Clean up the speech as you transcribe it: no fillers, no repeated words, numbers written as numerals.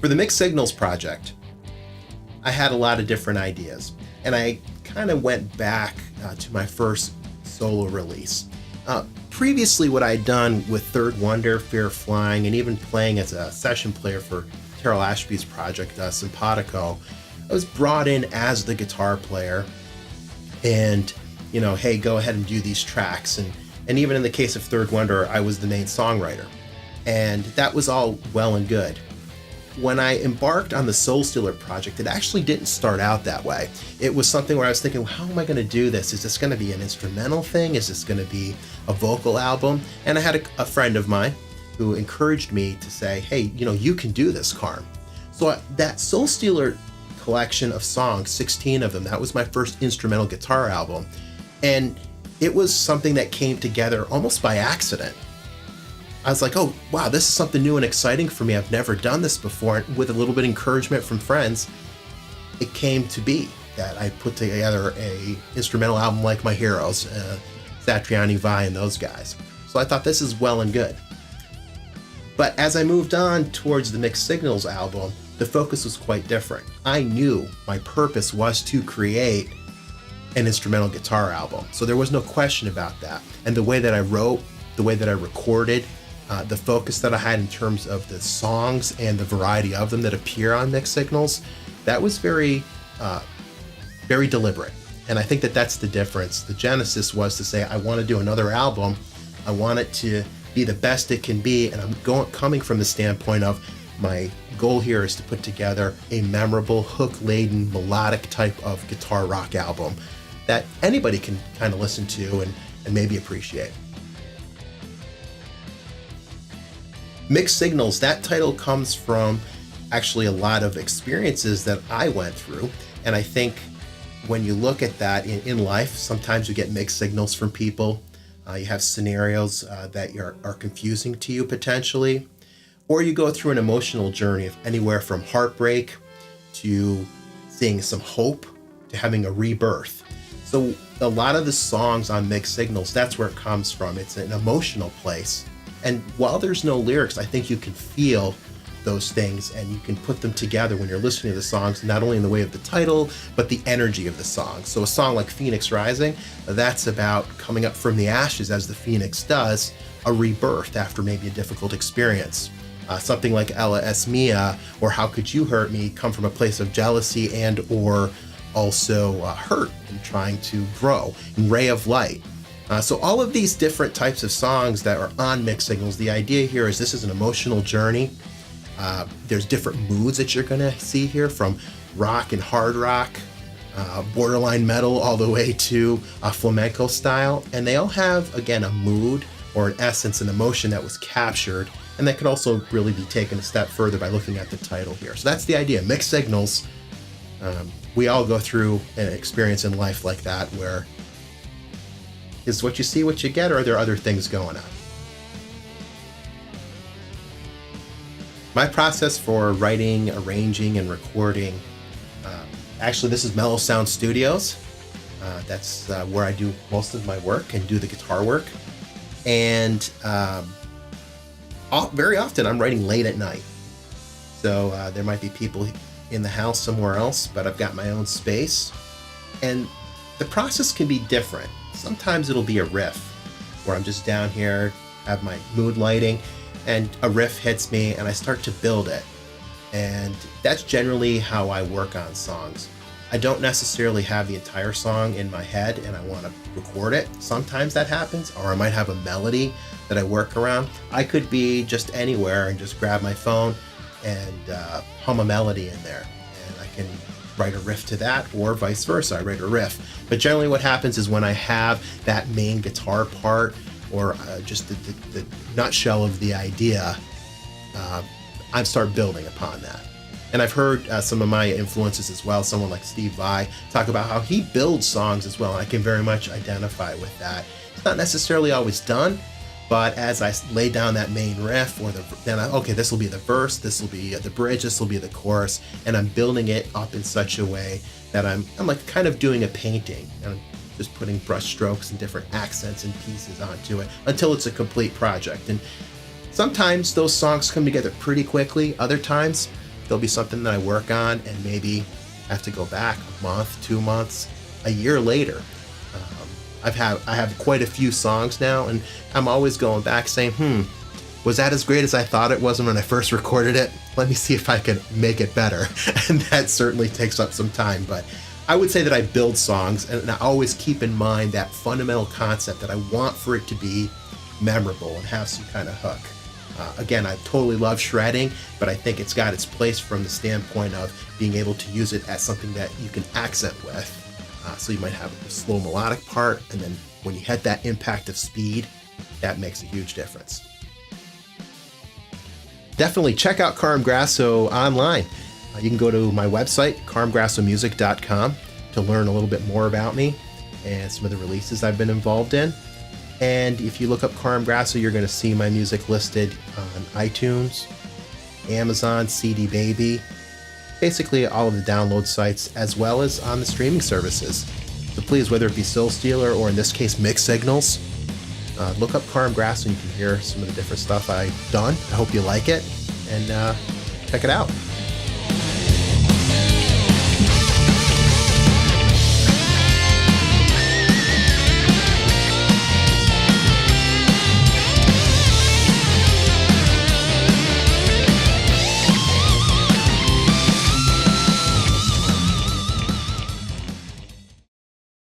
For the Mixed Signals project, I had a lot of different ideas, and I kind of went back to my first solo release. Previously, what I'd done with Third Wonder, Fear of Flying, and even playing as a session player for Terrell Ashby's project, Simpatico, I was brought in as the guitar player and, hey, go ahead and do these tracks. And even in the case of Third Wonder, I was the main songwriter. And that was all well and good. When I embarked on the Soul Stealer project, it actually didn't start out that way. It was something where I was thinking, well, how am I going to do this? Is this going to be an instrumental thing? Is this going to be a vocal album? And I had a friend of mine who encouraged me to say, hey, you can do this, Carm. So that Soul Stealer collection of songs, 16 of them, that was my first instrumental guitar album. And it was something that came together almost by accident. I was like, oh, wow, this is something new and exciting for me. I've never done this before. And with a little bit of encouragement from friends, it came to be that I put together a instrumental album like my heroes, Satriani, Vi, and those guys. So I thought this is well and good. But as I moved on towards the Mixed Signals album, the focus was quite different. I knew my purpose was to create an instrumental guitar album. So there was no question about that. And the way that I wrote, the way that I recorded, the focus that I had in terms of the songs and the variety of them that appear on Mixed Signals, that was very, very deliberate. And I think that that's the difference. The genesis was to say, I want to do another album. I want it to be the best it can be. And I'm coming from the standpoint of my goal here is to put together a memorable, hook-laden, melodic type of guitar rock album that anybody can kind of listen to and maybe appreciate. Mixed Signals, that title comes from actually a lot of experiences that I went through. And I think when you look at that in life, sometimes you get mixed signals from people. You have scenarios that are confusing to you potentially, or you go through an emotional journey of anywhere from heartbreak to seeing some hope to having a rebirth. So a lot of the songs on Mixed Signals, that's where it comes from. It's an emotional place. And while there's no lyrics, I think you can feel those things and you can put them together when you're listening to the songs, not only in the way of the title, but the energy of the song. So a song like Phoenix Rising, that's about coming up from the ashes as the phoenix does, a rebirth after maybe a difficult experience. Something like Ella Es Mia or How Could You Hurt Me come from a place of jealousy and or also hurt and trying to grow. And Ray of Light. So all of these different types of songs that are on Mixed Signals, the idea here is this is an emotional journey. There's different moods that you're going to see here, from rock and hard rock, borderline metal, all the way to flamenco style. And they all have, again, a mood or an essence, an emotion that was captured. And that could also really be taken a step further by looking at the title here. So that's the idea. Mixed Signals. We all go through an experience in life like that where is what you see what you get, or are there other things going on? My process for writing, arranging, and recording, actually this is Mellow Sound Studios. That's where I do most of my work and do the guitar work. And very often I'm writing late at night. So there might be people in the house somewhere else, but I've got my own space. And the process can be different. Sometimes it'll be a riff where I'm just down here, have my mood lighting, and a riff hits me and I start to build it. And that's generally how I work on songs. I don't necessarily have the entire song in my head and I want to record it. Sometimes that happens, or I might have a melody that I work around. I could be just anywhere and just grab my phone and hum a melody in there. And I can write a riff to that, or vice versa, I write a riff. But generally what happens is when I have that main guitar part, or just the nutshell of the idea, I start building upon that. And I've heard some of my influences as well, someone like Steve Vai, talk about how he builds songs as well, and I can very much identify with that. It's not necessarily always done, but as I lay down that main riff, or okay, this will be the verse, this will be the bridge, this will be the chorus, and I'm building it up in such a way that I'm like kind of doing a painting, and I'm just putting brush strokes and different accents and pieces onto it until it's a complete project. And sometimes those songs come together pretty quickly. Other times there'll be something that I work on, and maybe I have to go back a month, 2 months, a year later. I have quite a few songs now, and I'm always going back saying, was that as great as I thought it was when I first recorded it? Let me see if I can make it better. And that certainly takes up some time, but I would say that I build songs, and I always keep in mind that fundamental concept that I want for it to be memorable and have some kind of hook. Again, I totally love shredding, but I think it's got its place from the standpoint of being able to use it as something that you can accent with. So you might have a slow melodic part, and then when you hit that impact of speed, that makes a huge difference. Definitely check out Carm Grasso online. You can go to my website, carmgrassomusic.com, to learn a little bit more about me and some of the releases I've been involved in. And if you look up Carm Grasso, you're going to see my music listed on iTunes, Amazon, CD Baby, basically all of the download sites, as well as on the streaming services. So please, whether it be Soul Stealer or in this case Mix Signals, look up Carm Grasso and you can hear some of the different stuff I've done. I hope you like it, and check it out.